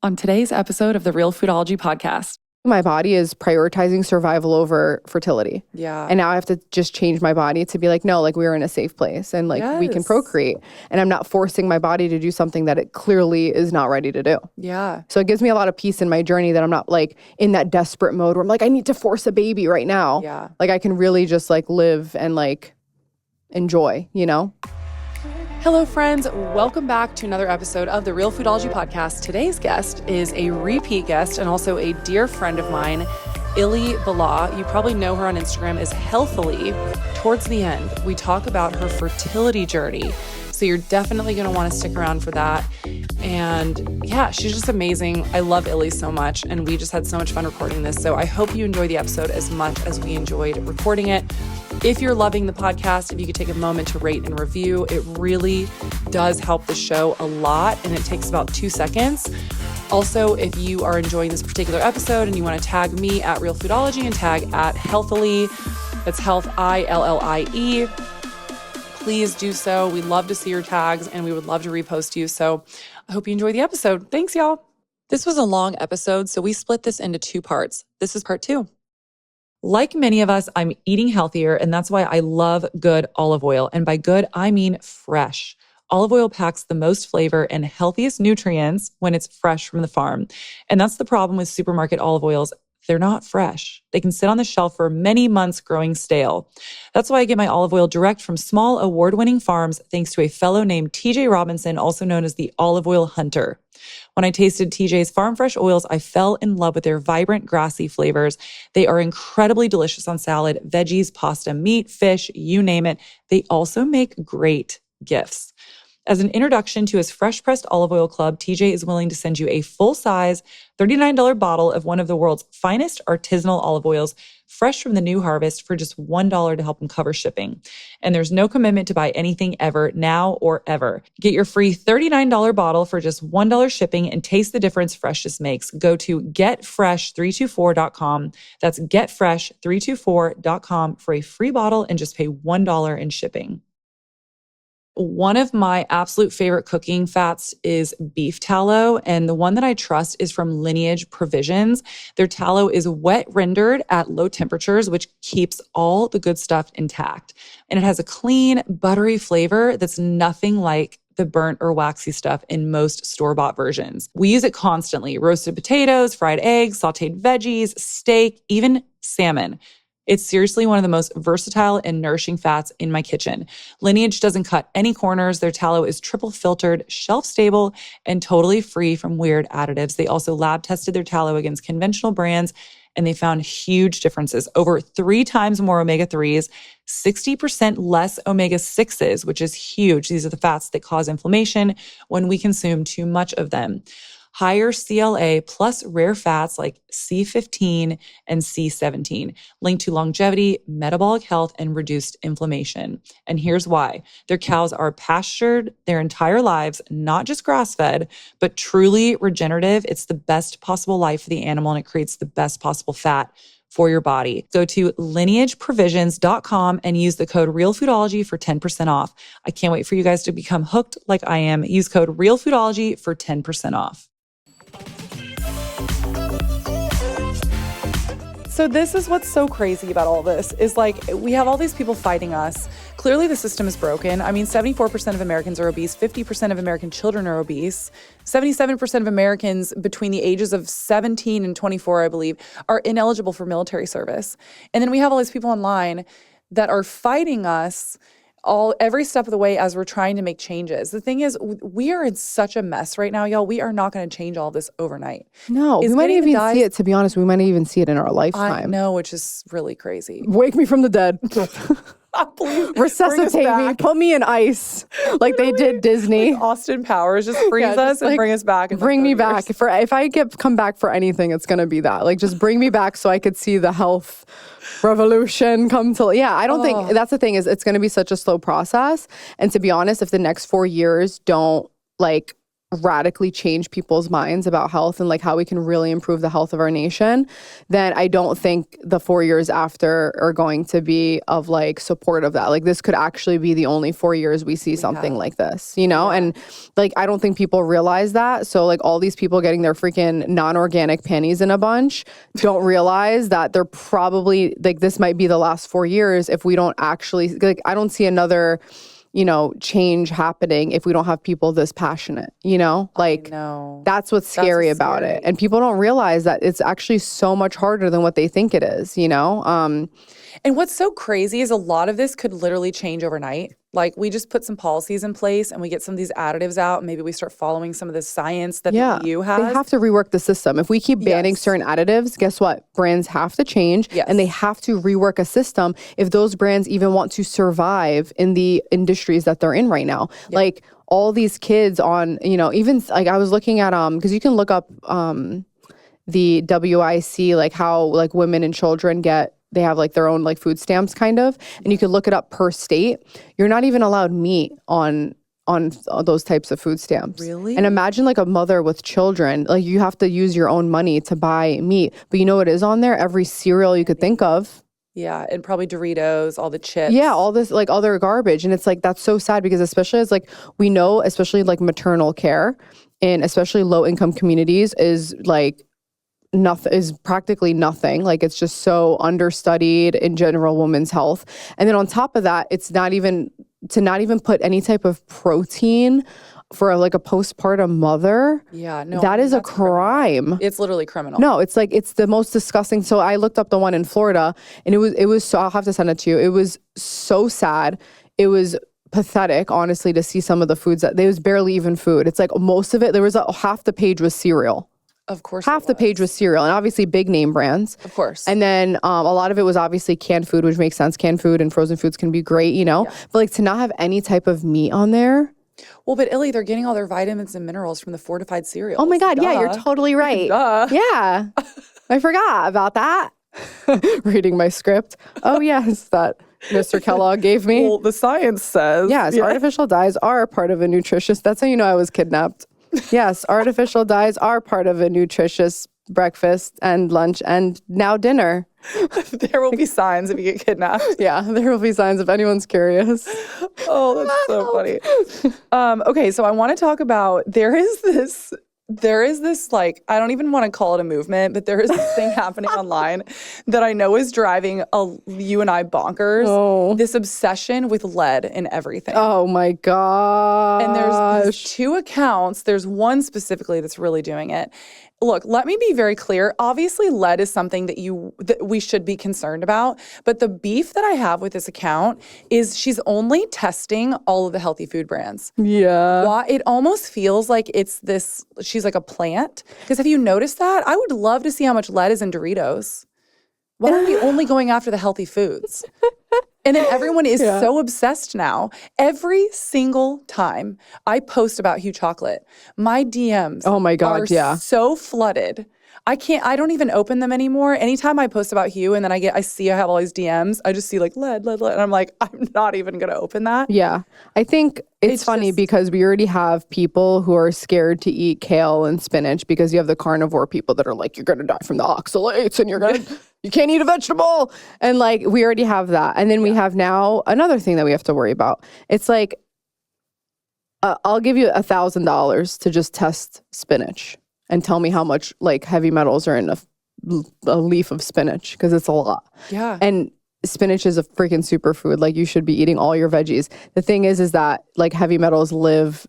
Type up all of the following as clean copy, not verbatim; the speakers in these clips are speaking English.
on today's episode of the Realfoodology podcast. My body is prioritizing survival over fertility. Yeah. And now I have to just change my body to be like, no, like we're in a safe place and like we can procreate. And I'm not forcing my body to do something that it clearly is not ready to do. Yeah. So it gives me a lot of peace in my journey that I'm not like in that desperate mode where I'm like, I need to force a baby right now. Yeah. Like I can really just like live and like enjoy, you know? Hello, friends. Welcome back to another episode of the Realfoodology podcast. Today's guest is a repeat guest and also a dear friend of mine, Illie. You probably know her on Instagram as Healthily. Towards the end, we talk about her fertility journey. So you're definitely going to want to stick around for that. And yeah, she's just amazing. I love Illie so much, and we just had so much fun recording this. So I hope you enjoy the episode as much as we enjoyed recording it. If you're loving the podcast, if you could take a moment to rate and review, it really does help the show a lot, and it takes about 2 seconds. Also, if you are enjoying this particular episode and you want to tag me at Realfoodology and tag at Healthily, that's Health ILLIE, please do so. We love to see your tags and we would love to repost you. So I hope you enjoy the episode. Thanks, y'all. This was a long episode, so we split this into 2 parts. This is part 2. Like many of us, I'm eating healthier, and that's why I love good olive oil. And by good, I mean fresh. Olive oil packs the most flavor and healthiest nutrients when it's fresh from the farm. And that's the problem with supermarket olive oils. They're not fresh. They can sit on the shelf for many months growing stale. That's why I get my olive oil direct from small award-winning farms thanks to a fellow named TJ Robinson, also known as the Olive Oil Hunter. When I tasted TJ's farm fresh oils, I fell in love with their vibrant, grassy flavors. They are incredibly delicious on salad, veggies, pasta, meat, fish, you name it. They also make great gifts. As an introduction to his Fresh Pressed Olive Oil Club, TJ is willing to send you a full-size $39 bottle of one of the world's finest artisanal olive oils, fresh from the new harvest, for just $1 to help him cover shipping. And there's no commitment to buy anything ever, now or ever. Get your free $39 bottle for just $1 shipping and taste the difference freshness makes. Go to getfresh324.com. That's getfresh324.com for a free bottle and just pay $1 in shipping. One of my absolute favorite cooking fats is beef tallow, and the one that I trust is from Lineage Provisions. Their tallow is wet rendered at low temperatures, which keeps all the good stuff intact. And it has a clean, buttery flavor that's nothing like the burnt or waxy stuff in most store-bought versions. We use it constantly: roasted potatoes, fried eggs, sauteed veggies, steak, even salmon. It's seriously one of the most versatile and nourishing fats in my kitchen. Lineage doesn't cut any corners. Their tallow is triple filtered, shelf stable, and totally free from weird additives. They also lab tested their tallow against conventional brands, and they found huge differences. Over 3 times more omega-3s, 60% less omega-6s, which is huge. These are the fats that cause inflammation when we consume too much of them. Higher CLA plus rare fats like C15 and C17, linked to longevity, metabolic health, and reduced inflammation. And here's why. Their cows are pastured their entire lives, not just grass-fed, but truly regenerative. It's the best possible life for the animal, and it creates the best possible fat for your body. Go to lineageprovisions.com and use the code Realfoodology for 10% off. I can't wait for you guys to become hooked like I am. Use code Realfoodology for 10% off. So this is what's so crazy about all this is, like, we have all these people fighting us. Clearly the system is broken. I mean, 74% of Americans are obese. 50% of American children are obese. 77% of Americans between the ages of 17 and 24, I believe, are ineligible for military service. And then we have all these people online that are fighting us every step of the way as we're trying to make changes. The thing is, we are in such a mess right now, y'all. We are not going to change all this overnight. No, we might even see it, to be honest, we might even see it in our lifetime. I know, which is really crazy. Wake me from the dead. Please resuscitate me, put me in ice like they did Disney. Like Austin Powers, just freeze us and bring us back. Bring me back. If I come back for anything, it's going to be that. Like, just bring me back so I could see the health revolution come to, I don't think, that's the thing, is it's going to be such a slow process. And to be honest, if the next 4 years don't, like, radically change people's minds about health and like how we can really improve the health of our nation, then I don't think the 4 years after are going to be of like support of that. Like this could actually be the only 4 years we see something like this, you know? And like, I don't think people realize that. So like all these people getting their freaking non-organic panties in a bunch don't realize that they're probably like, this might be the last 4 years if we don't actually, like, I don't see another, you know, change happening if we don't have people this passionate, you know? Like, that's what's scary about it. And people don't realize that it's actually so much harder than what they think it is, you know? And what's so crazy is a lot of this could literally change overnight. Like we just put some policies in place and we get some of these additives out. And maybe we start following some of the science that the EU has. They have to rework the system. If we keep banning certain additives, guess what? Brands have to change and they have to rework a system if those brands even want to survive in the industries that they're in right now. Like all these kids on, you know, even like I was looking at, because you can look up the WIC, like how like women and children they have like their own like food stamps kind of, and you could look it up per state. You're not even allowed meat on those types of food stamps. Really? And imagine like a mother with children, like you have to use your own money to buy meat. But you know what is on there? Every cereal you could think of. Yeah, and probably Doritos, all the chips. Yeah, all this like other garbage. And it's like, that's so sad because especially as like, we know, especially like maternal care in especially low income communities is like, nothing is practically nothing. Like it's just so understudied in general women's health. And then on top of that, it's not even put any type of protein for like a postpartum mother. Yeah, no, that is a crime. Criminal. It's literally criminal. No, it's like it's the most disgusting. So I looked up the one in Florida and it was so, I'll have to send it to you. It was so sad. It was pathetic, honestly, to see some of the foods that there was barely even food. It's like most of it, there was half the page was cereal. Of course. Half the page was cereal and obviously big name brands. Of course. And then a lot of it was obviously canned food, which makes sense. Canned food and frozen foods can be great, you know? Yeah. But like to not have any type of meat on there. Well, but Illie, they're getting all their vitamins and minerals from the fortified cereal. Oh my God. Yeah, you're totally right. Duh. Yeah. I forgot about that. Reading my script. Oh yes, that Mr. Kellogg gave me. Well, the science says. Yes, artificial dyes are a part of a nutritious. That's how you know I was kidnapped. Yes, artificial dyes are part of a nutritious breakfast and lunch and now dinner. There will be signs if you get kidnapped. Yeah, there will be signs if anyone's curious. Oh, that's so funny. Okay, so I want to talk about there is this like, I don't even want to call it a movement, but there is this thing happening online that I know is driving you and I bonkers. Oh. This obsession with lead in everything. Oh my gosh. And there's two accounts. There's one specifically that's really doing it. Look, let me be very clear. Obviously, lead is something that we should be concerned about. But the beef that I have with this account is she's only testing all of the healthy food brands. Yeah. It almost feels like it's this, she's like a plant. Because have you noticed that? I would love to see how much lead is in Doritos. Why are we only going after the healthy foods? And then everyone is so obsessed now. Every single time I post about Hue chocolate, my DMs are so flooded. I don't even open them anymore. Anytime I post about Hue and then I have all these DMs, I just see like lead. And I'm like, I'm not even going to open that. Yeah. I think it's funny because we already have people who are scared to eat kale and spinach because you have the carnivore people that are like, you're going to die from the oxalates and you can't eat a vegetable. And like, we already have that. And then we have now another thing that we have to worry about. It's like, I'll give you $1,000 to just test spinach and tell me how much like heavy metals are in a leaf of spinach, because it's a lot. Yeah. And spinach is a freaking superfood. Like you should be eating all your veggies. The thing is that like heavy metals live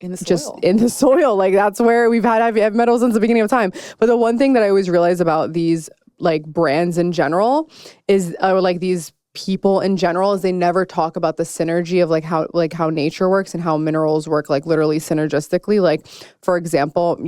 in the soil. Just in the soil. Like that's where we've had heavy metals since the beginning of time. But the one thing that I always realize about these like brands in general is or like these people in general is they never talk about the synergy of like how nature works and how minerals work like literally synergistically. Like for example,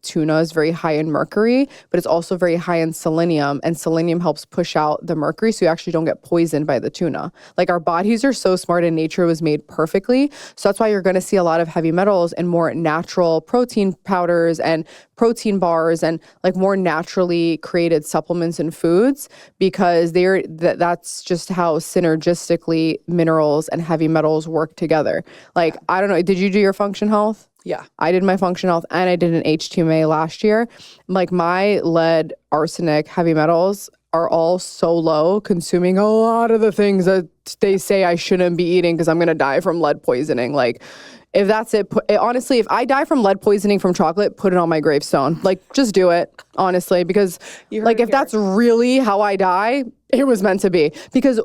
tuna is very high in mercury, but it's also very high in selenium, and selenium helps push out the mercury so you actually don't get poisoned by the tuna. Like our bodies are so smart and nature was made perfectly. So that's why you're going to see a lot of heavy metals and more natural protein powders and protein bars and like more naturally created supplements and foods, because that's just how synergistically minerals and heavy metals work together. Like, I don't know, did you do your function health? Yeah. I did my function health and I did an HTMA last year. Like my lead, arsenic, heavy metals are all so low, consuming a lot of the things that they say I shouldn't be eating because I'm going to die from lead poisoning. Like, if that's it, honestly, if I die from lead poisoning from chocolate, put it on my gravestone. Like, just do it, honestly, because like if that's really how I die, it was meant to be. Because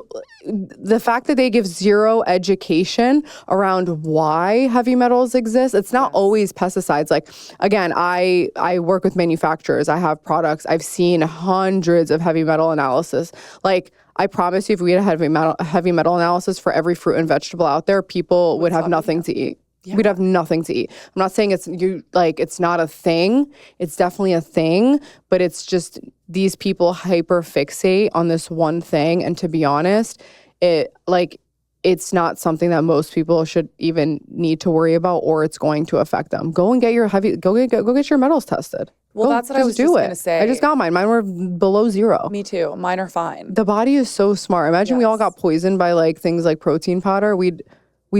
the fact that they give zero education around why heavy metals exist, it's not always pesticides. Like, again, I work with manufacturers. I have products. I've seen hundreds of heavy metal analysis. Like, I promise you, if we had a heavy metal analysis for every fruit and vegetable out there, people would have nothing to eat. Yeah. We'd have nothing to eat. I'm not saying it's not a thing. It's definitely a thing, but it's just these people hyper fixate on this one thing. And to be honest, it's not something that most people should even need to worry about, or it's going to affect them. Go and get your go get your metals tested. Well, that's what I was just going to say. I just got mine. Mine were below 0. Me too. Mine are fine. The body is so smart. Imagine we all got poisoned by like things like protein powder. We'd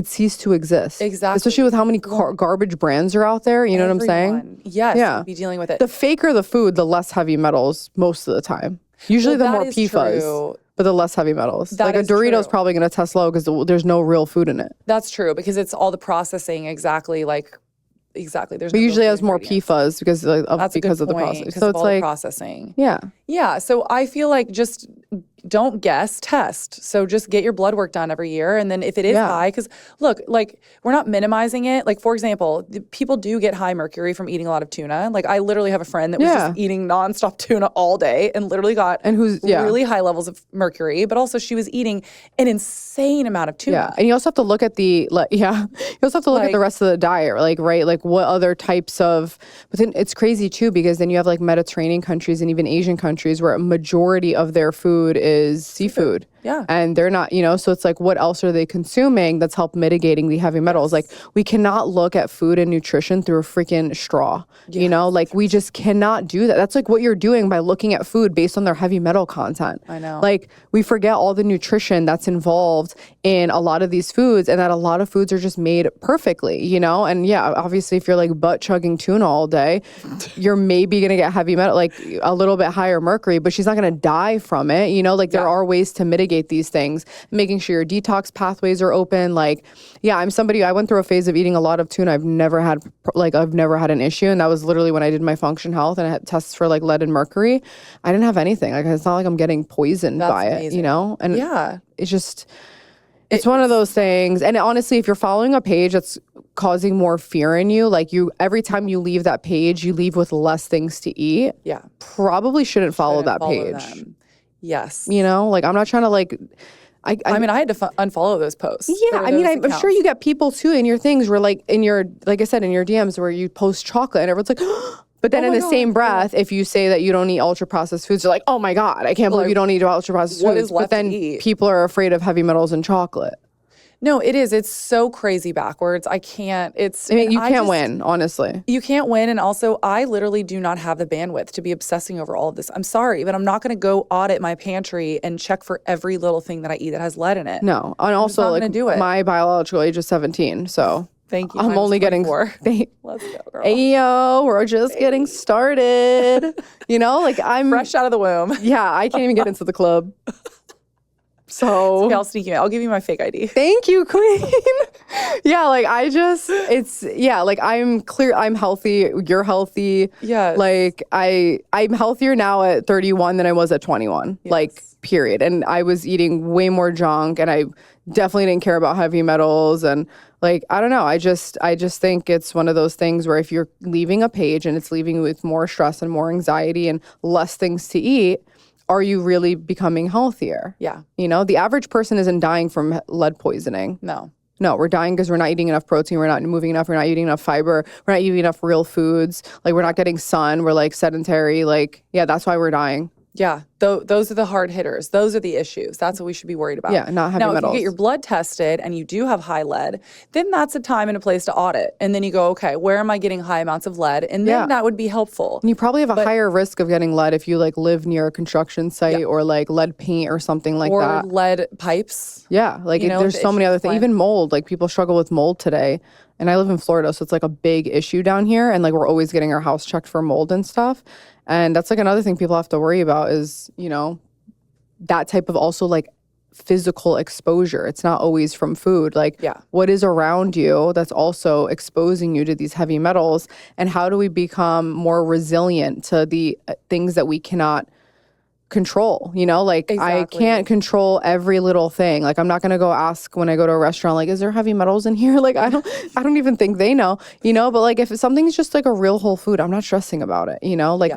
cease to exist. Exactly. Especially with how many garbage brands are out there. You know what I'm saying? Yes. Yeah. We'd be dealing with it. The faker the food, the less heavy metals most of the time. Usually the more PFAS, but the less heavy metals. Like a Dorito's probably going to test low because there's no real food in it. That's true, because it's all the processing exactly. There's but usually has more PFAS because of the process. So it's like processing. Yeah. Yeah. So I feel like just don't guess, test. So just get your blood work done every year. And then if it is high, because look, like we're not minimizing it. Like, for example, people do get high mercury from eating a lot of tuna. Like I literally have a friend that was just eating nonstop tuna all day and literally got really high levels of mercury, but also she was eating an insane amount of tuna. Yeah. And you also have to look at you also have to look at the rest of the diet, like what other types of, but then it's crazy too, because then you have like Mediterranean countries and even Asian countries where a majority of their food is seafood. Yeah. And they're not, so it's like, what else are they consuming that's help mitigating the heavy metals? Like, we cannot look at food and nutrition through a freaking straw, like we just cannot do that. That's like what you're doing by looking at food based on their heavy metal content. I know. Like, we forget all the nutrition that's involved in a lot of these foods, and that a lot of foods are just made perfectly, and obviously if you're like butt chugging tuna all day, you're maybe going to get heavy metal, like a little bit higher mercury, but she's not going to die from it. There are ways to mitigate these things, making sure your detox pathways are open. Like, I went through a phase of eating a lot of tuna. I've never had an issue. And that was literally when I did my function health and I had tests for like lead and mercury. I didn't have anything. Like, it's not like I'm getting poisoned by it, and it's just, it's one of those things. And honestly, if you're following a page that's causing more fear in you, like every time you leave that page, you leave with less things to eat. Yeah. Probably shouldn't follow that page. Them. Yes. Like I'm not trying to like, I had to unfollow those posts. Yeah. I'm sure you get people too in your things where like like I said, in your DMs where you post chocolate and everyone's like, but then in the same breath, if you say that you don't eat ultra processed foods, they're like, oh my God, I can't believe you don't eat ultra processed foods. But then people are afraid of heavy metals in chocolate. No, it is. It's so crazy backwards. You can't win, honestly. You can't win. And also, I literally do not have the bandwidth to be obsessing over all of this. I'm sorry, but I'm not going to go audit my pantry and check for every little thing that I eat that has lead in it. No. And also, like, my biological age is 17, so. Thank you. I'm only getting 4. Let's go, girl. Ayo, we're just getting started. Like I'm fresh out of the womb. Yeah, I can't even get into the club. So okay, I'll sneak you in. I'll give you my fake ID. Thank you, queen. Like I'm clear. I'm healthy. You're healthy. Yeah. Like I'm healthier now at 31 than I was at 21. Yes. Like, period. And I was eating way more junk, and I definitely didn't care about heavy metals. And like, I don't know. I just think it's one of those things where if you're leaving a page and it's leaving you with more stress and more anxiety and less things to eat, are you really becoming healthier? Yeah. The average person isn't dying from lead poisoning. No, we're dying because we're not eating enough protein. We're not moving enough. We're not eating enough fiber. We're not eating enough real foods. Like, we're not getting sun. We're like sedentary. Like, that's why we're dying. Yeah. Those are the hard hitters. Those are the issues. That's what we should be worried about. Yeah, not heavy now, metals. If you get your blood tested and you do have high lead, then that's a time and a place to audit. And then you go, okay, where am I getting high amounts of lead? And then that would be helpful. And you probably have a higher risk of getting lead if you like live near a construction site or like lead paint or something like that. Or lead pipes. Yeah, like there's so many other things. Even mold, like people struggle with mold today. And I live in Florida, so it's like a big issue down here. And like we're always getting our house checked for mold and stuff. And that's like another thing people have to worry about is, that type of also like physical exposure. It's not always from food. Like what is around you that's also exposing you to these heavy metals, and how do we become more resilient to the things that we cannot control, Exactly. I can't control every little thing. Like I'm not going to go ask when I go to a restaurant, like, is there heavy metals in here? Like I don't even think they know, but like if something's just like a real whole food, I'm not stressing about it,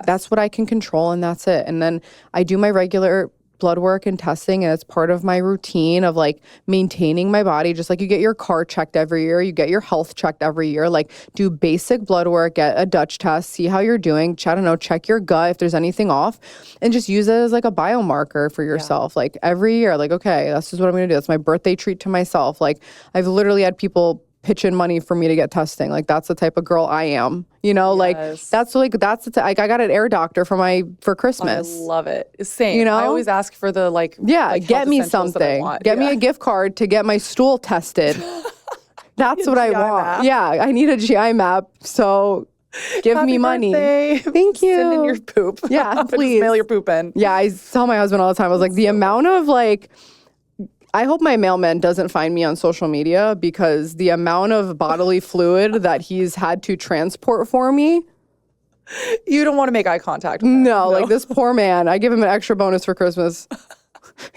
that's what I can control and that's it. And then I do my regular blood work and testing, and it's part of my routine of like maintaining my body. Just like you get your car checked every year, you get your health checked every year, like do basic blood work, get a Dutch test, see how you're doing, check your gut if there's anything off, and just use it as like a biomarker for yourself. Like every year, like, okay, that's just what I'm gonna do. That's my birthday treat to myself. Like I've literally had people pitch in money for me to get testing. Like that's the type of girl I am, like I got an air doctor for Christmas. I love it. Same. I always ask for the get me something. Get me a gift card to get my stool tested. That's what I want. Map. Yeah, I need a GI map. So give Happy me money. Birthday. Thank you. Send in your poop. Yeah, please. Mail your poop in. Yeah, I tell my husband all the time, I was like, the amount of like, I hope my mailman doesn't find me on social media, because the amount of bodily fluid that he's had to transport for me. You don't want to make eye contact with him. No, like this poor man, I give him an extra bonus for Christmas.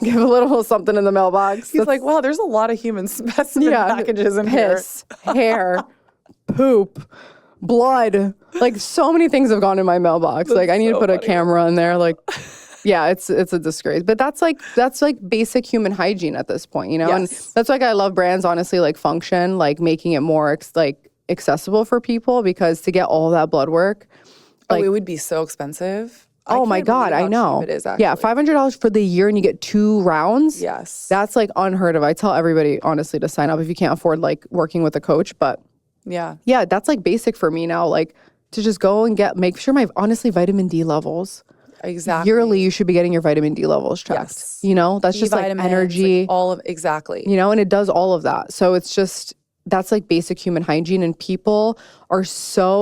Give a little something in the mailbox. He's like, wow, there's a lot of human specimen packages in here. Hair, poop, blood. Like so many things have gone in my mailbox. Like I need to put a camera in there. Like, yeah, it's a disgrace. But that's like basic human hygiene at this point, Yes. And that's why I love brands, honestly, like Function, like making it more accessible for people, because to get all that blood work, like it would be so expensive. Oh my God, I know. It is actually. Yeah, $500 for the year and you get 2 rounds. Yes. That's like unheard of. I tell everybody, honestly, to sign up if you can't afford like working with a coach. But yeah, that's like basic for me now. Like to just go and make sure my vitamin D levels. Exactly. Yearly, you should be getting your vitamin D levels checked. Yes. That's just like energy. Like all of exactly. And it does all of that. So it's just, that's like basic human hygiene. And people are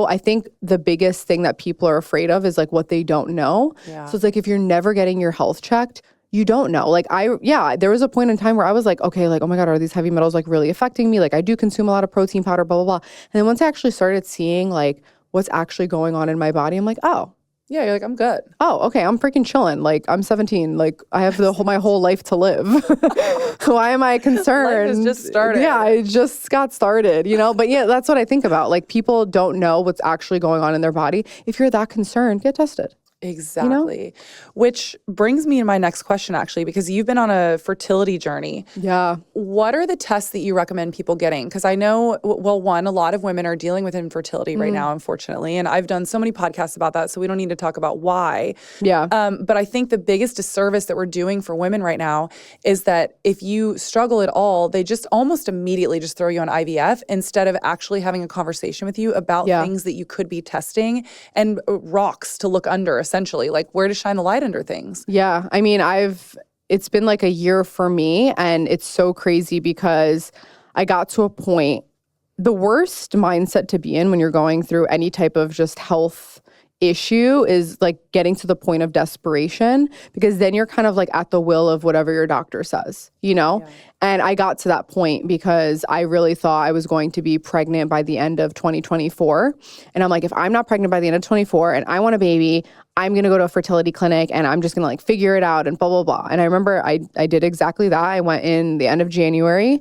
I think the biggest thing that people are afraid of is like what they don't know. Yeah. So it's like if you're never getting your health checked, you don't know. Like there was a point in time where I was like, okay, like, oh my God, are these heavy metals like really affecting me? Like I do consume a lot of protein powder, blah, blah, blah. And then once I actually started seeing like what's actually going on in my body, I'm like, oh. Yeah, you're like, I'm good. Oh, okay, I'm freaking chilling. Like, I'm 17. Like, I have my whole life to live. Why am I concerned? Life has just started. Yeah, it just got started, But yeah, that's what I think about. Like, people don't know what's actually going on in their body. If you're that concerned, get tested. Exactly. Which brings me to my next question, actually, because you've been on a fertility journey. Yeah. What are the tests that you recommend people getting? Because I know, well, one, a lot of women are dealing with infertility right now, unfortunately. And I've done so many podcasts about that, so we don't need to talk about why. Yeah. But I think the biggest disservice that we're doing for women right now is that if you struggle at all, they just almost immediately just throw you on IVF instead of actually having a conversation with you about things that you could be testing and rocks to look under, essentially, like where to shine the light under things. Yeah. I mean, it's been like a year for me, and it's so crazy because I got to a point, the worst mindset to be in when you're going through any type of just health issue is like getting to the point of desperation, because then you're kind of like at the will of whatever your doctor says, Yeah. And I got to that point because I really thought I was going to be pregnant by the end of 2024. And I'm like, if I'm not pregnant by the end of 24 and I want a baby, I'm going to go to a fertility clinic and I'm just going to like figure it out and blah, blah, blah. And I remember I did exactly that. I went in the end of January,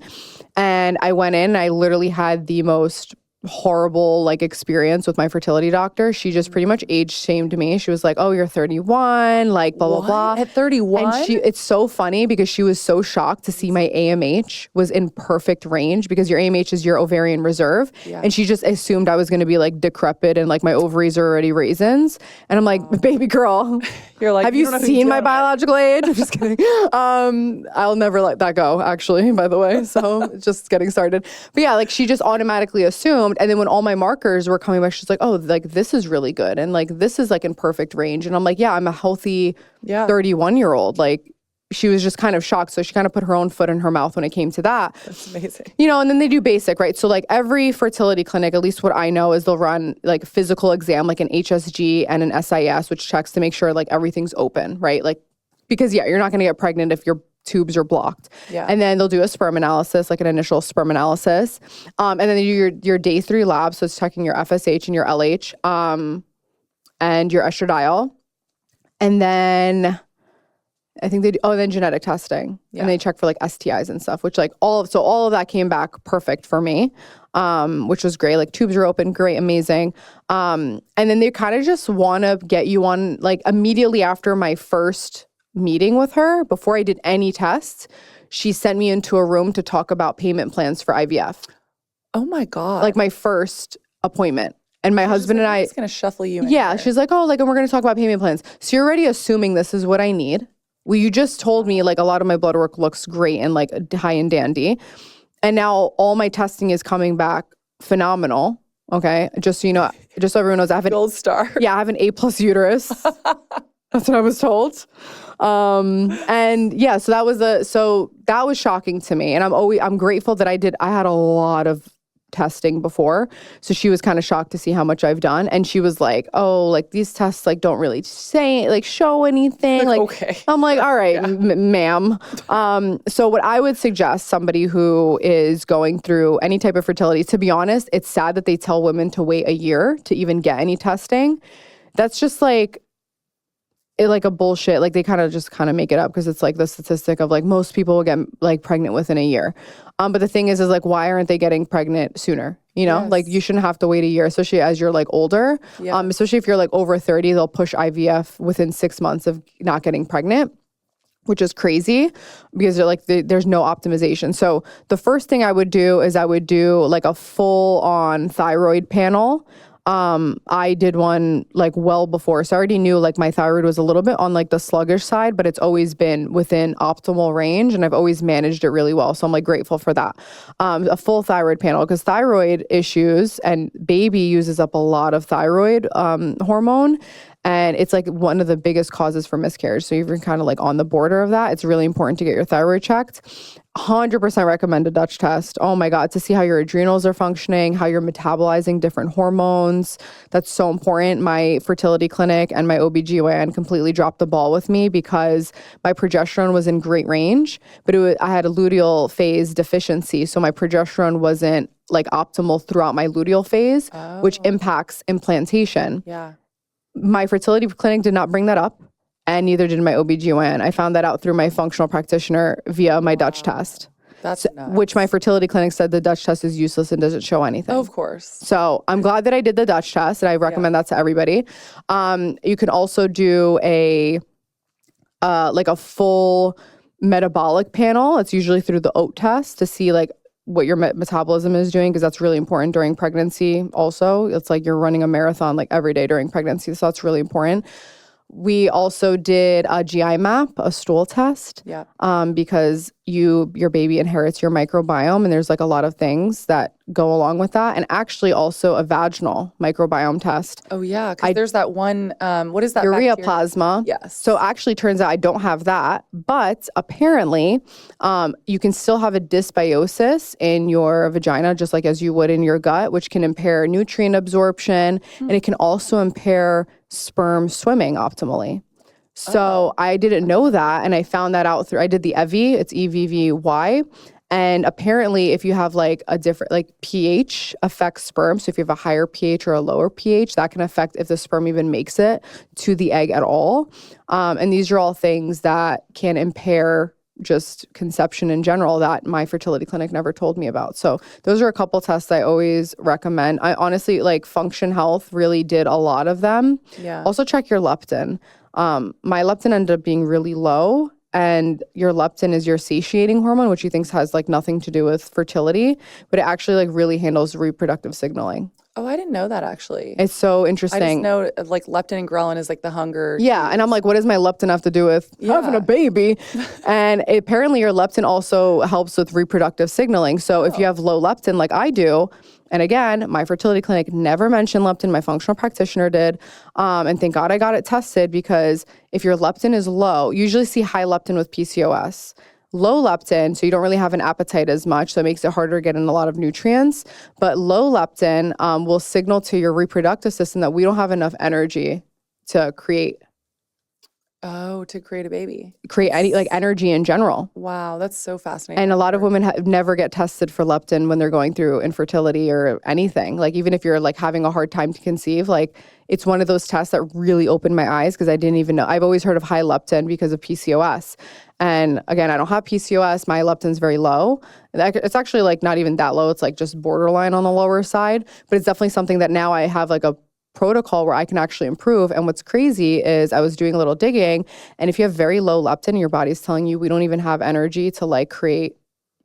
and I went in and I literally had the most horrible like experience with my fertility doctor. She just pretty much age shamed me. She was like, "Oh, you're 31, like blah blah blah." At 31? And it's so funny because she was so shocked to see my AMH was in perfect range, because your AMH is your ovarian reserve. And she just assumed I was going to be like decrepit and like my ovaries are already raisins. And I'm like, "Baby girl, you're like, have you seen my biological age?" I'm just kidding. I'll never let that go, actually, by the way. So just getting started. But yeah, like she just automatically assumed. And then when all my markers were coming back, she's like, "Oh, like this is really good. And like this is like in perfect range." And I'm like, "Yeah, I'm a healthy 31-year-old. Like she was just kind of shocked. So she kind of put her own foot in her mouth when it came to that. That's amazing. You know, and then they do basic, right? So like every fertility clinic, at least what I know, is they'll run like physical exam, like an HSG and an SIS, which checks to make sure like everything's open, right? Like, because you're not going to get pregnant if your tubes are blocked. And then they'll do a sperm analysis, like an initial sperm analysis. And then they do your day 3 lab. So it's checking your FSH and your LH, and your estradiol. And then I think they do, then genetic testing. And they check for like STIs and stuff, which like all of that came back perfect for me, which was great. Like tubes are open, great, amazing. And then they kind of just want to get you on, like immediately after my first meeting with her, before I did any tests, she sent me into a room to talk about payment plans for IVF. Oh my God. Like my first appointment. And my husband and I, it's going to shuffle you in. Yeah, she's like, "Oh, like, and we're going to talk about payment plans." So you're already assuming this is what I need. Well, you just told me like a lot of my blood work looks great and like high and dandy. And now all my testing is coming back phenomenal. Okay. Just so you know, just so everyone knows, I have an gold star. Yeah, I have an A+ uterus. That's what I was told. And yeah, so that was shocking to me. And I'm grateful that I had a lot of testing before. So she was kind of shocked to see how much I've done. And she was like, "Oh, like these tests like don't really show anything." Like, okay. I'm like, "All right, ma'am." So what I would suggest somebody who is going through any type of fertility, to be honest, it's sad that they tell women to wait a year to even get any testing. That's just like a bullshit. Like they kind of make it up, because it's like the statistic of like most people will get like pregnant within a year. But the thing is like, why aren't they getting pregnant sooner? You know, like you shouldn't have to wait a year, especially as you're like older. Especially if you're like over 30, they'll push IVF within 6 months of not getting pregnant, which is crazy, because they're like, there's no optimization. So the first thing I would do is I would do like a full on thyroid panel. I did one like well before, so I already knew like my thyroid was a little bit on like the sluggish side, but it's always been within optimal range, and I've always managed it really well. So I'm like grateful for that. A full thyroid panel, because thyroid issues, and baby uses up a lot of thyroid hormone. And it's like one of the biggest causes for miscarriage. So if you're kind of like on the border of that, it's really important to get your thyroid checked. 100% recommend a Dutch test. Oh my God, to see how your adrenals are functioning, how you're metabolizing different hormones. That's so important. My fertility clinic and my OBGYN completely dropped the ball with me, because my progesterone was in great range, but I had a luteal phase deficiency. So my progesterone wasn't like optimal throughout my luteal phase, which impacts implantation. My fertility clinic did not bring that up, and neither did my OBGYN. I found that out through my functional practitioner via my Dutch test. That's nuts. Which my fertility clinic said the Dutch test is useless and doesn't show anything. Oh, of course. So I'm glad that I did the Dutch test, and I recommend that to everybody. You can also do a full metabolic panel. It's usually through the OAT test to see like what your metabolism is doing, because that's really important during pregnancy. Also, it's like you're running a marathon like every day during pregnancy, so that's really important. We also did a GI map, a stool test, because your baby inherits your microbiome, and there's like a lot of things that go along with that, and actually also a vaginal microbiome test. Oh yeah, because there's that one. What is that? Urea bacteria? Plasma. Yes. So actually, turns out I don't have that, but apparently, you can still have a dysbiosis in your vagina, just like as you would in your gut, which can impair nutrient absorption, and it can also impair sperm swimming optimally. So I didn't know that, and I found that out I did the EVVY, it's EVVY, and apparently if you have like a different, like pH affects sperm, so if you have a higher pH or a lower pH, that can affect if the sperm even makes it to the egg at all. And these are all things that can impair just conception in general that my fertility clinic never told me about. So those are a couple tests I always recommend. I honestly, like, Function Health really did a lot of them. Yeah. Also check your leptin. My leptin ended up being really low, and your leptin is your satiating hormone, which he thinks has like nothing to do with fertility, but it actually like really handles reproductive signaling. Oh, I didn't know that actually. It's so interesting. I just know like leptin and ghrelin is like the hunger. Yeah, and I'm like, what does my leptin have to do with having a baby? And apparently your leptin also helps with reproductive signaling. So if you have low leptin like I do, and again, my fertility clinic never mentioned leptin, my functional practitioner did. And thank God I got it tested, because if your leptin is low, you usually see high leptin with PCOS. Low leptin, so you don't really have an appetite as much, so it makes it harder to get in a lot of nutrients. But low leptin will signal to your reproductive system that we don't have enough energy to create to create a baby. Create any like energy in general. Wow, that's so fascinating. And a lot of women never get tested for leptin when they're going through infertility or anything. Like even if you're like having a hard time to conceive, like it's one of those tests that really opened my eyes, because I didn't even know. I've always heard of high leptin because of PCOS. And again, I don't have PCOS. My leptin's very low. It's actually like not even that low. It's like just borderline on the lower side. But it's definitely something that now I have like a protocol where I can actually improve. And what's crazy is I was doing a little digging, and if you have very low leptin, your body's telling you we don't even have energy to like create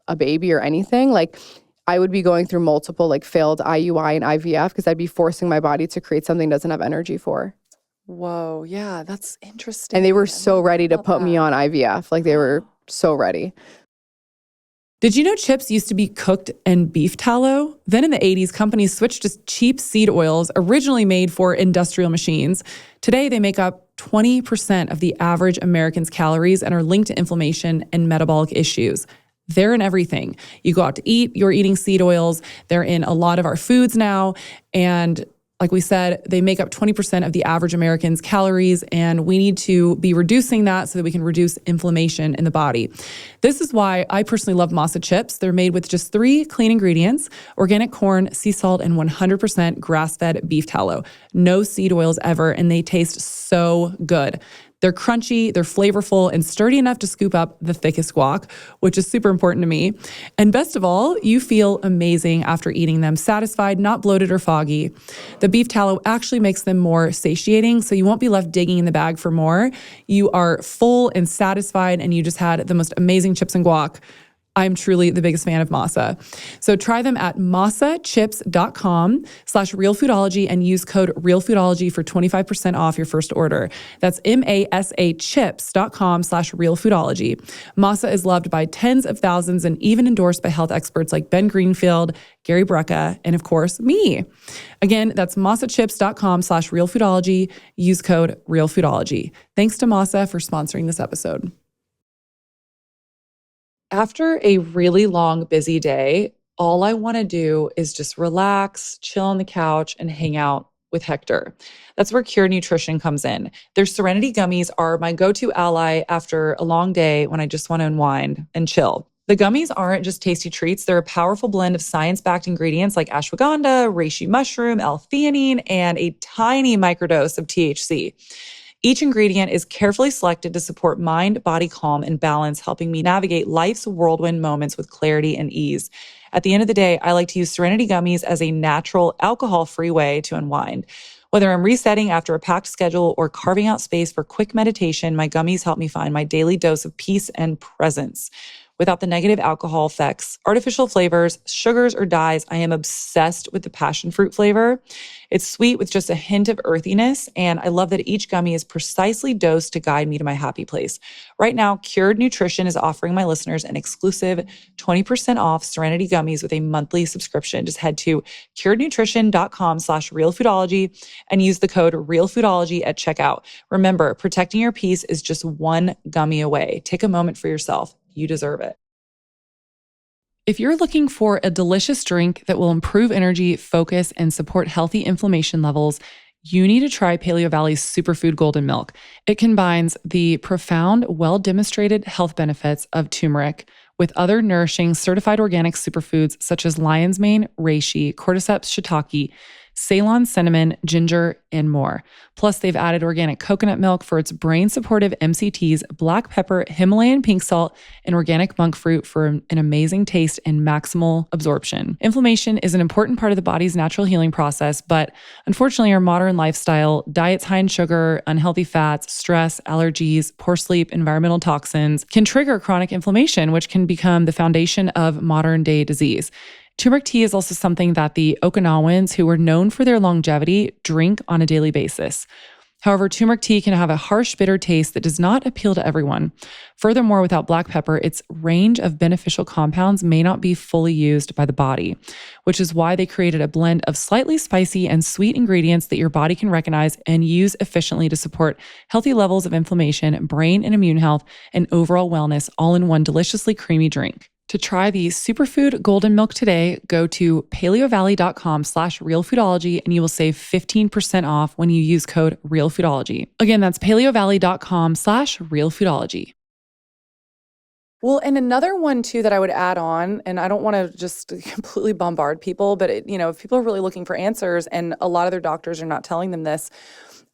a baby or anything. Like I would be going through multiple like failed IUI and IVF because I'd be forcing my body to create something it doesn't have energy for. Whoa, yeah, that's interesting. And they were so ready to put me on IVF. Like they were so ready. Did you know chips used to be cooked in beef tallow? Then in the 80s, companies switched to cheap seed oils originally made for industrial machines. Today, they make up 20% of the average American's calories and are linked to inflammation and metabolic issues. They're in everything. You go out to eat, you're eating seed oils. They're in a lot of our foods now. And like we said, they make up 20% of the average American's calories, and we need to be reducing that so that we can reduce inflammation in the body. This is why I personally love Masa chips. They're made with just 3 clean ingredients: organic corn, sea salt, and 100% grass-fed beef tallow. No seed oils ever, and they taste so good. They're crunchy, they're flavorful, and sturdy enough to scoop up the thickest guac, which is super important to me. And best of all, you feel amazing after eating them, satisfied, not bloated or foggy. The beef tallow actually makes them more satiating, so you won't be left digging in the bag for more. You are full and satisfied, and you just had the most amazing chips and guac. I'm truly the biggest fan of Masa. So try them at masachips.com/realfoodology and use code realfoodology for 25% off your first order. That's MASA chips.com/realfoodology. Masa is loved by tens of thousands and even endorsed by health experts like Ben Greenfield, Gary Brecka, and of course, me. Again, that's masachips.com/realfoodology. Use code realfoodology. Thanks to Masa for sponsoring this episode. After a really long, busy day, all I want to do is just relax, chill on the couch, and hang out with Hector. That's where Cured Nutrition comes in. Their Serenity gummies are my go-to ally after a long day when I just want to unwind and chill. The gummies aren't just tasty treats. They're a powerful blend of science-backed ingredients like ashwagandha, reishi mushroom, L-theanine, and a tiny microdose of THC. Each ingredient is carefully selected to support mind, body calm, and balance, helping me navigate life's whirlwind moments with clarity and ease. At the end of the day, I like to use Serenity gummies as a natural, alcohol-free way to unwind. Whether I'm resetting after a packed schedule or carving out space for quick meditation, my gummies help me find my daily dose of peace and presence. Without the negative alcohol effects, artificial flavors, sugars, or dyes, I am obsessed with the passion fruit flavor. It's sweet with just a hint of earthiness, and I love that each gummy is precisely dosed to guide me to my happy place. Right now, Cured Nutrition is offering my listeners an exclusive 20% off Serenity gummies with a monthly subscription. Just head to curednutrition.com/realfoodology and use the code realfoodology at checkout. Remember, protecting your peace is just one gummy away. Take a moment for yourself. You deserve it. If you're looking for a delicious drink that will improve energy, focus, and support healthy inflammation levels, you need to try Paleo Valley's Superfood Golden Milk. It combines the profound, well-demonstrated health benefits of turmeric with other nourishing certified organic superfoods such as lion's mane, reishi, cordyceps shiitake, Ceylon cinnamon, ginger, and more. Plus, they've added organic coconut milk for its brain-supportive MCTs, black pepper, Himalayan pink salt, and organic monk fruit for an amazing taste and maximal absorption. Inflammation is an important part of the body's natural healing process, but unfortunately, our modern lifestyle, diets high in sugar, unhealthy fats, stress, allergies, poor sleep, environmental toxins can trigger chronic inflammation, which can become the foundation of modern day disease. Turmeric tea is also something that the Okinawans, who were known for their longevity, drink on a daily basis. However, turmeric tea can have a harsh, bitter taste that does not appeal to everyone. Furthermore, without black pepper, its range of beneficial compounds may not be fully used by the body, which is why they created a blend of slightly spicy and sweet ingredients that your body can recognize and use efficiently to support healthy levels of inflammation, brain and immune health, and overall wellness, all in one deliciously creamy drink. To try the superfood golden milk today, go to paleovalley.com/realfoodology and you will save 15% off when you use code realfoodology. Again, that's paleovalley.com/realfoodology. Well, and another one too that I would add on, and I don't want to just completely bombard people, but if people are really looking for answers and a lot of their doctors are not telling them this,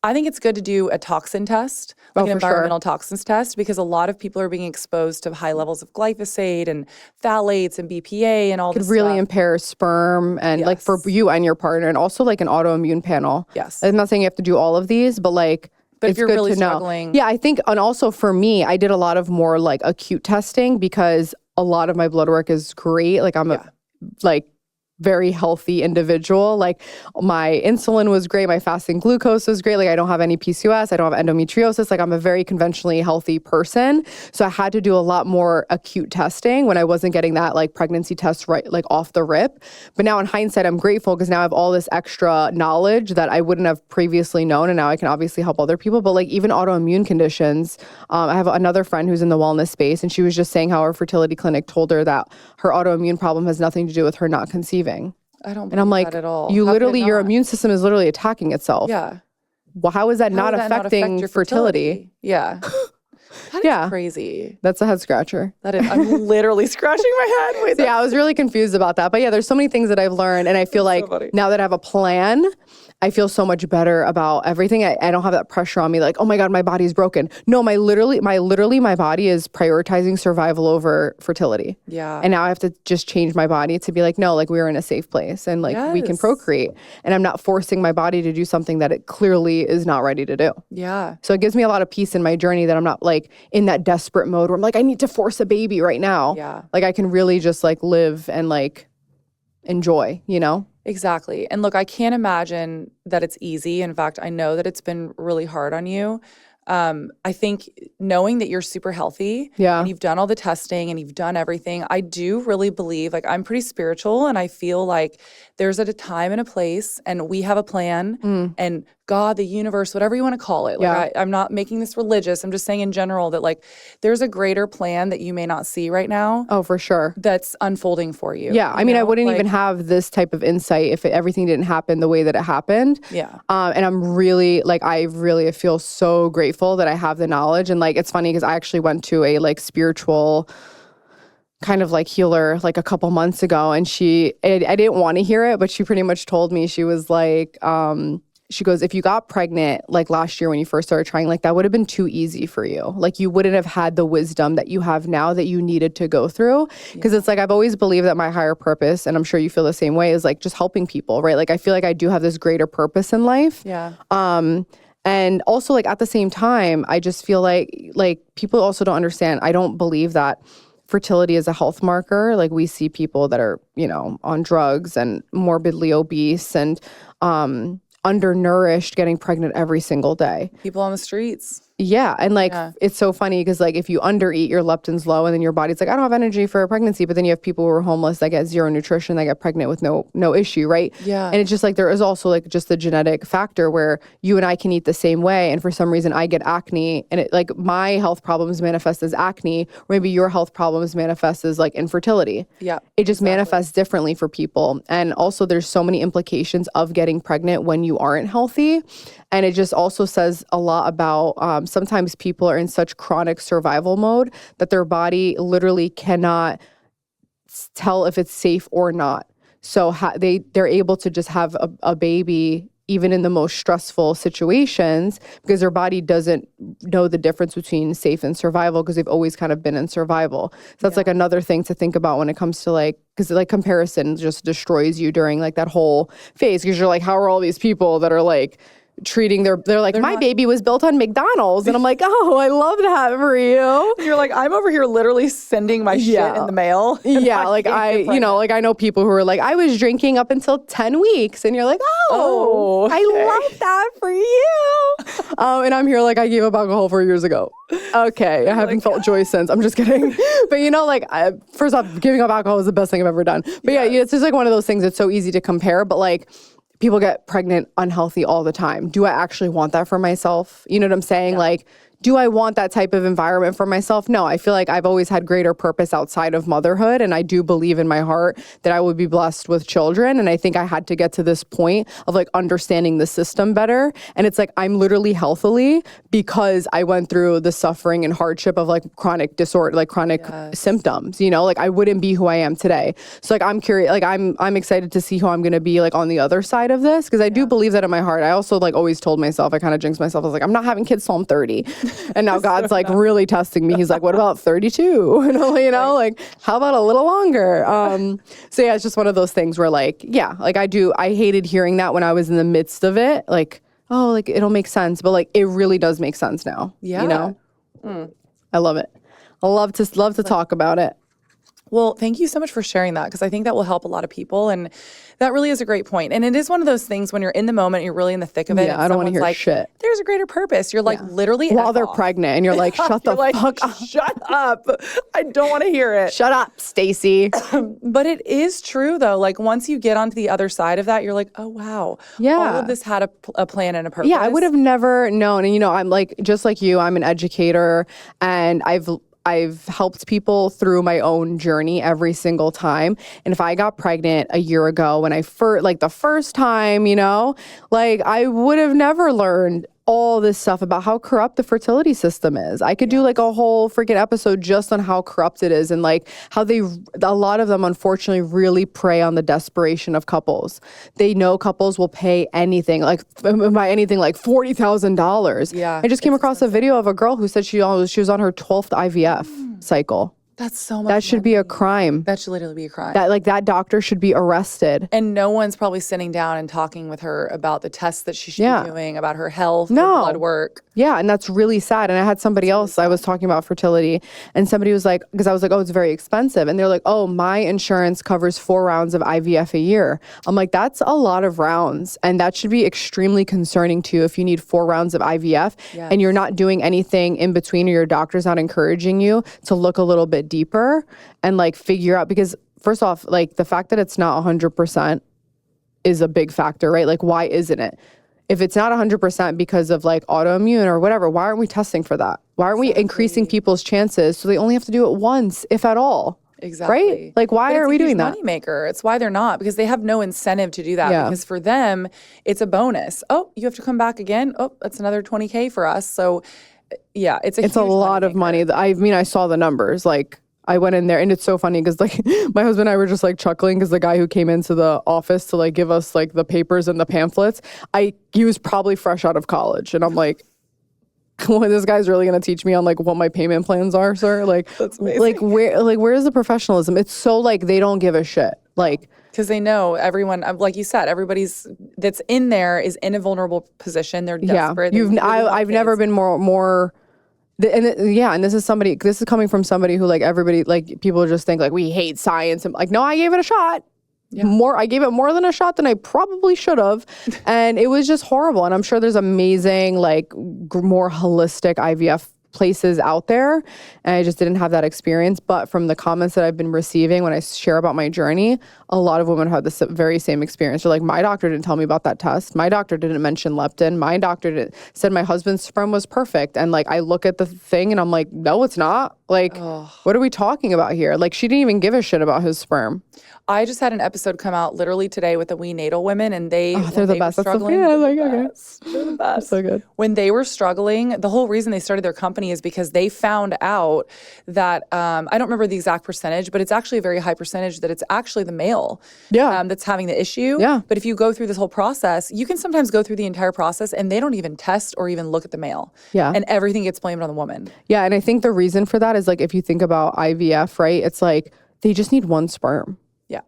I think it's good to do a toxin test, like an environmental toxins test, because a lot of people are being exposed to high levels of glyphosate and phthalates and BPA and all this stuff. Could really impair sperm and like for you and your partner, and also like an autoimmune panel. Yes. I'm not saying you have to do all of these, but like, but it's if you're good really to know. struggling. Yeah, I think, and also for me, I did a lot of more like acute testing because a lot of my blood work is great. Like I'm a very healthy individual. Like my insulin was great. My fasting glucose was great. Like I don't have any PCOS. I don't have endometriosis. Like I'm a very conventionally healthy person. So I had to do a lot more acute testing when I wasn't getting that like pregnancy test right, like off the rip. But now in hindsight, I'm grateful because now I have all this extra knowledge that I wouldn't have previously known. And now I can obviously help other people. But like even autoimmune conditions, I have another friend who's in the wellness space, and she was just saying how her fertility clinic told her that her autoimmune problem has nothing to do with her not conceiving. I don't believe and I'm like, that at all. You literally, your immune system is literally attacking itself. Yeah. Well, how is that not affecting your fertility? Yeah. That is crazy. That's a head scratcher. That is. I'm literally scratching my head. Wait, I was really confused about that. But yeah, there's so many things that I've learned, and I feel like now that I have a plan, I feel so much better about everything. I don't have that pressure on me like, oh my God, my body's broken. No, my body is prioritizing survival over fertility. Yeah. And now I have to just change my body to be like, no, like we're in a safe place and like we can procreate. And I'm not forcing my body to do something that it clearly is not ready to do. Yeah. So it gives me a lot of peace in my journey that I'm not like in that desperate mode where I'm like, I need to force a baby right now. Yeah. Like I can really just like live and like enjoy, Exactly. And look, I can't imagine that it's easy. In fact, I know that it's been really hard on you. I think knowing that you're super healthy and you've done all the testing and you've done everything, I do really believe, like I'm pretty spiritual and I feel like there's at a time and a place and we have a plan and God, the universe, whatever you want to call it. Like I'm not making this religious. I'm just saying in general that like there's a greater plan that you may not see right now. Oh, for sure. That's unfolding for you. Yeah. I mean, I wouldn't even have this type of insight if everything didn't happen the way that it happened. Yeah. And I'm really like, I really feel so grateful that I have the knowledge. And like, it's funny because I actually went to a like spiritual kind of like healer like a couple months ago. And I didn't want to hear it, but she pretty much told me, she was like, she goes, if you got pregnant like last year when you first started trying, like that would have been too easy for you. Like you wouldn't have had the wisdom that you have now that you needed to go through. Because it's like, I've always believed that my higher purpose, and I'm sure you feel the same way, is like just helping people, right? Like I feel like I do have this greater purpose in life. Yeah. And also like at the same time, I just feel like people also don't understand. I don't believe that fertility is a health marker. Like we see people that are, on drugs and morbidly obese and, undernourished getting pregnant every single day. People on the streets. Yeah. And like, it's so funny because like if you undereat, your leptin's low and then your body's like, I don't have energy for a pregnancy. But then you have people who are homeless that get zero nutrition, that get pregnant with no issue. Right. Yeah. And it's just like, there is also like just the genetic factor where you and I can eat the same way. And for some reason I get acne and it like my health problems manifest as acne, or maybe your health problems manifest as like infertility. Yeah. It just manifests differently for people. And also there's so many implications of getting pregnant when you aren't healthy. And it just also says a lot about sometimes people are in such chronic survival mode that their body literally cannot tell if it's safe or not. So they're able to just have a baby even in the most stressful situations because their body doesn't know the difference between safe and survival because they've always kind of been in survival. So that's like another thing to think about when it comes to like, because like comparison just destroys you during like that whole phase because you're like, how are all these people that are like treating they're like, my baby was built on McDonald's. And I'm like, oh, I love that for you. You're like, I'm over here literally sending my shit in the mail. Yeah, like I know people who are like, I was drinking up until 10 weeks. And you're like, oh, okay. I love that for you. And I'm here like, I gave up alcohol 4 years ago. Okay, I haven't felt joy since. I'm just kidding. But first off, giving up alcohol is the best thing I've ever done. But yeah, it's just like one of those things that's so easy to compare. But like, people get pregnant unhealthy all the time. Do I actually want that for myself? You know what I'm saying? Yeah. Like, do I want that type of environment for myself? No, I feel like I've always had greater purpose outside of motherhood. And I do believe in my heart that I would be blessed with children. And I think I had to get to this point of like understanding the system better. And it's like, I'm literally healthily because I went through the suffering and hardship of like chronic disorder, like chronic symptoms, like I wouldn't be who I am today. So like, I'm curious, like I'm excited to see who I'm going to be like on the other side of this. Cause I do believe that in my heart. I also like always told myself, I kind of jinxed myself. I was like, I'm not having kids till I'm 30. And now God's like really testing me. He's like, what about 32? And like, how about a little longer? So yeah, it's just one of those things where like, like I hated hearing that when I was in the midst of it. Like, oh, like it'll make sense. But like, it really does make sense now. Yeah. I love it. I love to talk about it. Well, thank you so much for sharing that because I think that will help a lot of people. And that really is a great point. And it is one of those things when you're in the moment, you're really in the thick of it. Yeah, I don't want to hear like, shit. There's a greater purpose. You're like literally while they're pregnant and you're like, shut the fuck up. Shut up. I don't want to hear it. Shut up, Stacy. But it is true though. Like once you get onto the other side of that, you're like, oh wow. Yeah. All of this had a plan and a purpose. Yeah, I would have never known. And I'm like, just like you, I'm an educator and I've helped people through my own journey every single time. And if I got pregnant a year ago when the first time, like I would have never learned all this stuff about how corrupt the fertility system is. I could do like a whole freaking episode just on how corrupt it is and like how a lot of them unfortunately really prey on the desperation of couples. They know couples will pay anything, like by anything like $40,000. Yeah. I just came across a video of a girl who said she was on her 12th IVF cycle. That's so much That should be a crime. That should literally be a crime. That doctor should be arrested. And no one's probably sitting down and talking with her about the tests that she should be doing, about her health, her blood work. Yeah, and that's really sad. And I had somebody else, I was talking about fertility, and somebody was like, because I was like, oh, it's very expensive. And they're like, oh, my insurance covers 4 rounds of IVF a year. I'm like, that's a lot of rounds. And that should be extremely concerning to you if you need 4 rounds of IVF and you're not doing anything in between or your doctor's not encouraging you to look a little bit deeper and like figure out, because first off, like the fact that it's not 100% is a big factor, right? Like why isn't it? If it's not 100% because of like autoimmune or whatever, why aren't we testing for that? Why aren't we increasing people's chances so they only have to do it once, if at all? Exactly. Right? Like why are we doing that? Moneymaker. It's why they're not, because they have no incentive to do that. Yeah. Because for them, it's a bonus. Oh, you have to come back again. Oh, that's another $20K for us. So yeah, it's a lot of money. I mean, I saw the numbers. Like I went in there and it's so funny because like my husband and I were just like chuckling because the guy who came into the office to like give us like the papers and the pamphlets, he was probably fresh out of college. And I'm like, well, this guy's really going to teach me on like what my payment plans are, sir. Like, that's amazing. Where's the professionalism? It's so like, they don't give a shit. Like, because they know everyone, like you said, everybody's that's in there is in a vulnerable position. They're desperate. Yeah, I've never been more. And this is coming from somebody who like everybody, like people just think like we hate science. And like, no, I gave it a shot. Yeah. I gave it more than a shot than I probably should have. And it was just horrible. And I'm sure there's amazing, like more holistic IVF places out there. And I just didn't have that experience. But from the comments that I've been receiving when I share about my journey, a lot of women had the very same experience. They're like, my doctor didn't tell me about that test. My doctor didn't mention leptin. My doctor said my husband's sperm was perfect. And like, I look at the thing and I'm like, no, it's not. Like, what are we talking about here? Like, she didn't even give a shit about his sperm. I just had an episode come out literally today with the wee natal women, and they're the best. That's so, yeah, like, okay. They're the best. So good. When they were struggling, the whole reason they started their company is because they found out that I don't remember the exact percentage, but it's actually a very high percentage that it's actually the male that's having the issue. Yeah. But if you go through this whole process, you can sometimes go through the entire process and they don't even test or even look at the male. Yeah. And everything gets blamed on the woman. Yeah, and I think the reason for that is like if you think about IVF, right? It's like they just need one sperm. Yeah.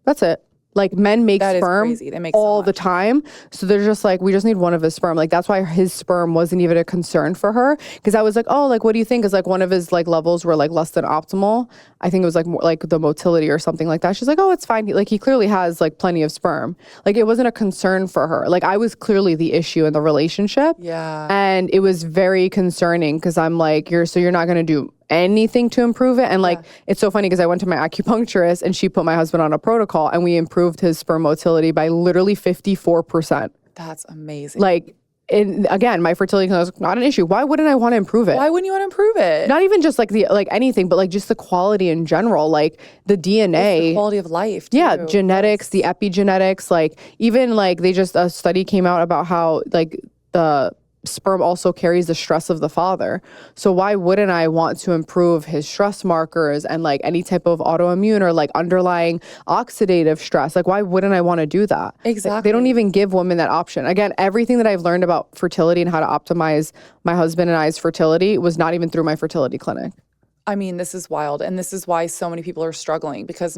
That's it. Like men make sperm all the time. So they're just like, we just need one of his sperm. Like that's why his sperm wasn't even a concern for her. Because I was like, oh, like what do you think? Because like one of his like levels were like less than optimal. I think it was like more like the motility or something like that. She's like, oh, it's fine. Like he clearly has like plenty of sperm. Like it wasn't a concern for her. Like I was clearly the issue in the relationship. Yeah. And it was very concerning because I'm like, you're not going to do anything to improve it. And like it's so funny because I went to my acupuncturist and she put my husband on a protocol and we improved his sperm motility by literally 54%. That's amazing. Like again, my fertility was not an issue. Why wouldn't I want to improve it? Why wouldn't you want to improve it? Not even just like the like anything, but like just the quality in general, like the DNA, the quality of life too. Yeah, genetics, the epigenetics, like even like they just a study came out about how like the sperm also carries the stress of the father. So why wouldn't I want to improve his stress markers and like any type of autoimmune or like underlying oxidative stress? Like why wouldn't I want to do that? Exactly. Like, they don't even give women that option. Again, everything that I've learned about fertility and how to optimize my husband and I's fertility was not even through my fertility clinic. I mean, this is wild. And this is why so many people are struggling because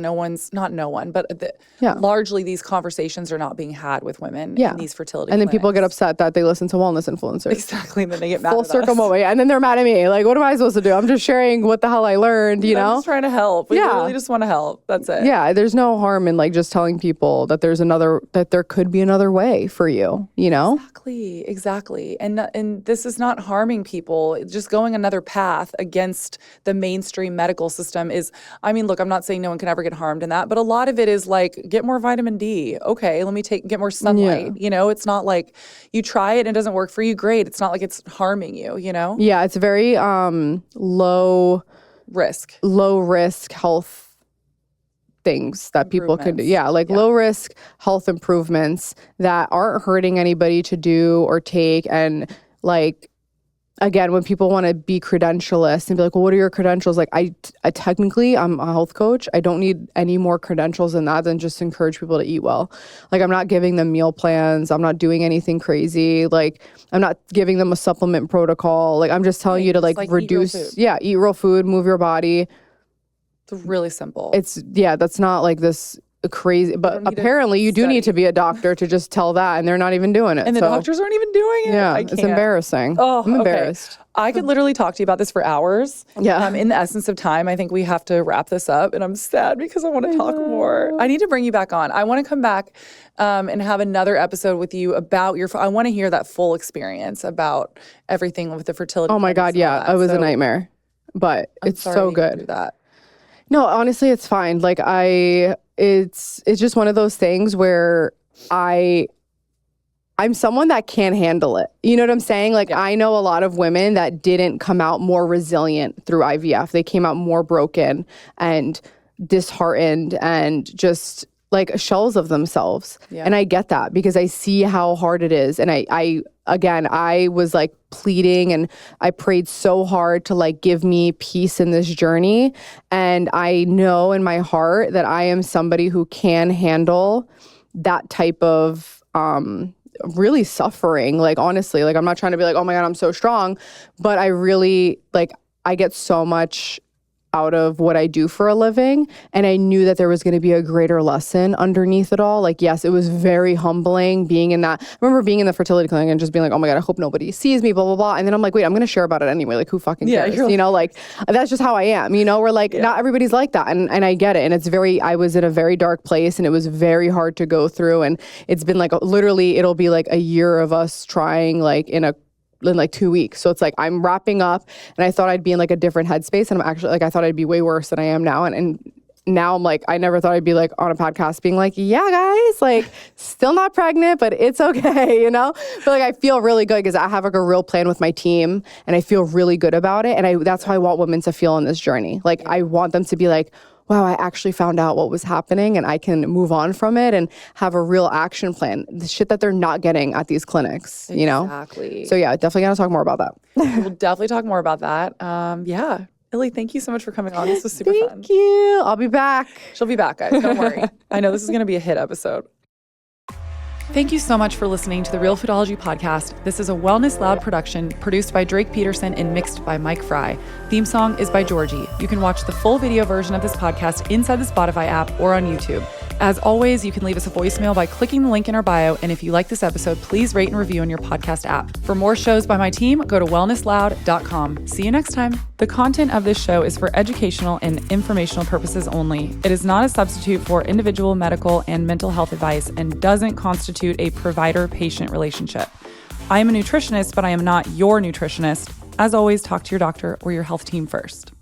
largely these conversations are not being had with women in these fertility And then clinics. people get upset that they listen to wellness influencers. Exactly. And then they get mad Full at circle us. moment. And then they're mad at me. Like, what am I supposed to do? I'm just sharing what the hell I learned, you know? I'm just trying to help. We literally just want to help. That's it. Yeah. There's no harm in like just telling people that that there could be another way for you, you know? Exactly. And this is not harming people. Just going another path against the mainstream medical system is, I mean, look, I'm not saying no one can ever get harmed in that, but a lot of it is like, get more vitamin D. Okay, let me get more sunlight. You know, it's not like you try it and it doesn't work for you. Great. It's not like it's harming you, you know? Yeah, it's very low risk health things that people can do. Yeah, like low risk health improvements that aren't hurting anybody to do or take. And like, again, when people want to be credentialists and be like, well, what are your credentials? Like I technically, I'm a health coach. I don't need any more credentials than that than just encourage people to eat well. Like I'm not giving them meal plans. I'm not doing anything crazy. Like I'm not giving them a supplement protocol. Like I'm just telling you to like reduce, eat real food, move your body. It's really simple. That's not like this crazy, but apparently you do need to be a doctor to just tell that, and they're not even doing it. And the doctors aren't even doing it. Yeah, it's embarrassing. Oh, I'm embarrassed. Okay. I could literally talk to you about this for hours. Yeah. In the essence of time, I think we have to wrap this up, and I'm sad because I want to talk more. I need to bring you back on. I want to come back and have another episode with you about I want to hear that full experience about everything with the fertility. Oh my God, yeah, it was a nightmare, but it's so good. No, honestly, it's fine. Like it's just one of those things where I'm someone that can't handle it. You know what I'm saying? Like I know a lot of women that didn't come out more resilient through IVF. They came out more broken and disheartened and just like shells of themselves. Yeah. And I get that because I see how hard it is. And I was like pleading and I prayed so hard to like give me peace in this journey. And I know in my heart that I am somebody who can handle that type of really suffering. Like honestly, like I'm not trying to be like, oh my God, I'm so strong. But I really like, I get so much out of what I do for a living. And I knew that there was going to be a greater lesson underneath it all. Like, yes, it was very humbling being in that. I remember being in the fertility clinic and just being like, oh my God, I hope nobody sees me, blah, blah, blah. And then I'm like, wait, I'm going to share about it anyway. Like, who fucking cares? You know, like, that's just how I am. You know, we're like, not everybody's like that. And I get it. And I was in a very dark place and it was very hard to go through. And it's been like, literally, it'll be like a year of us trying like in like 2 weeks. So it's like I'm wrapping up and I thought I'd be in like a different headspace and I'm actually like I thought I'd be way worse than I am now and now I'm like, I never thought I'd be like on a podcast being like, yeah, guys, like still not pregnant, but it's okay, you know? But like, I feel really good because I have like a real plan with my team and I feel really good about it. And that's how I want women to feel in this journey. Like, I want them to be like, wow, I actually found out what was happening and I can move on from it and have a real action plan. The shit that they're not getting at these clinics, you know? Exactly. So yeah, definitely gonna talk more about that. We'll definitely talk more about that. Yeah. Illie, thank you so much for coming on. This was super fun. Thank you. I'll be back. She'll be back, guys. Don't worry. I know this is going to be a hit episode. Thank you so much for listening to the Realfoodology podcast. This is a Wellness Loud production produced by Drake Peterson and mixed by Mike Fry. Theme song is by Georgie. You can watch the full video version of this podcast inside the Spotify app or on YouTube. As always, you can leave us a voicemail by clicking the link in our bio. And if you like this episode, please rate and review on your podcast app. For more shows by my team, go to wellnessloud.com. See you next time. The content of this show is for educational and informational purposes only. It is not a substitute for individual medical and mental health advice and doesn't constitute a provider-patient relationship. I am a nutritionist, but I am not your nutritionist. As always, talk to your doctor or your health team first.